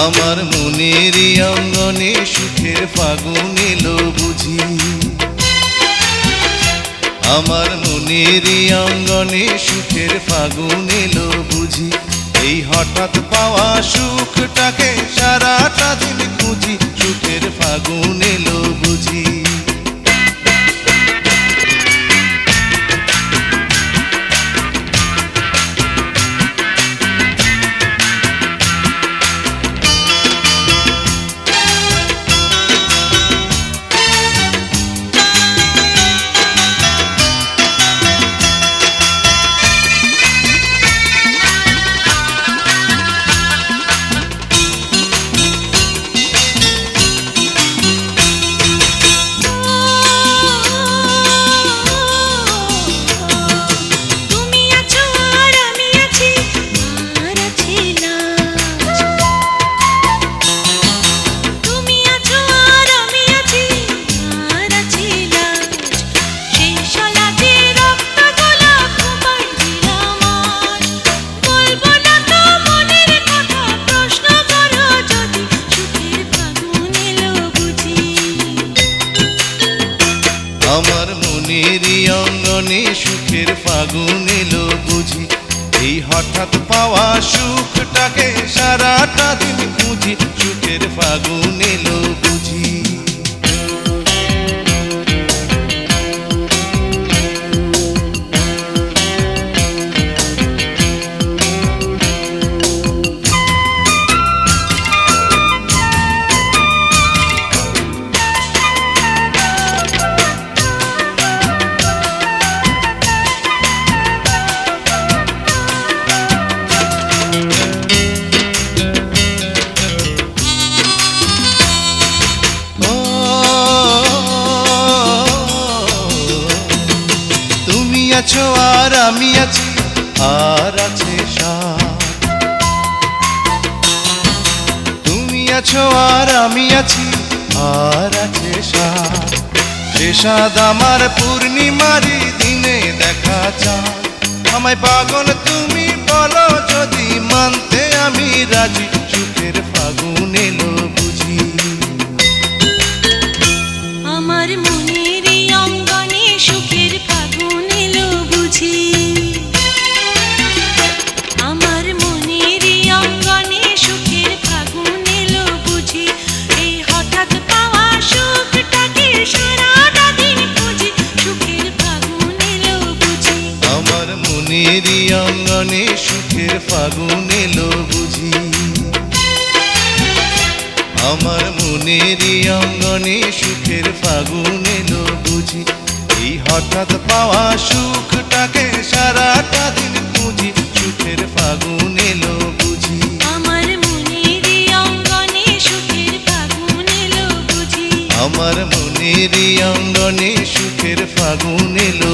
আমার মনেরই অঙ্গনে সুখের ফাগুন এলো বুঝি আমার মনেরই অঙ্গনে সুখের ফাগুন এলো বুঝি এই হঠাৎ পাওয়া সুখটাকে সারাটা দিন খুঁজি সুখের ফাগুন এলো বুঝি আমার মনেরই অঙ্গনে সুখের ফাগুন এলো বুঝি এই হঠাৎ পাওয়া সুখটাকে সারাটা দিন খুঁজি সুখের ফাগুন এলো বুঝি আছো আর আমি আছি আর আছে সাথ তুমি আছো আর আমি আছি আর আছে সাথ সে সাথ আমার পূর্ণিমারি দিনে দেখা চাঁদ আমায় পাগল তুমি বলো যদি মানতে আমি রাজি সুখের ফাগুন এলো বুঝি আমার মনেরই অঙ্গনে সুখের ফাগুন এলো বুঝি আমার মনেরই অঙ্গনে সুখের ফাগুন এলো বুঝি এই হঠাৎ পাওয়া সুখটাকে সারাটা দিন খুঁজি সুখের ফাগুন এলো বুঝি আমার মনেরই অঙ্গনে সুখের ফাগুন এলো বুঝি আমার মনেরই অঙ্গনে সুখের ফাগুন এলো বুঝি এই হঠাৎ পাওয়া সুখটাকে সারাটা দিন খুঁজি সুখের ফাগুন এলো বুঝি আমার মনেরই অঙ্গনে সুখের ফাগুন এলো বুঝি আমার মনেরই অঙ্গনে সুখের ফাগুন এলো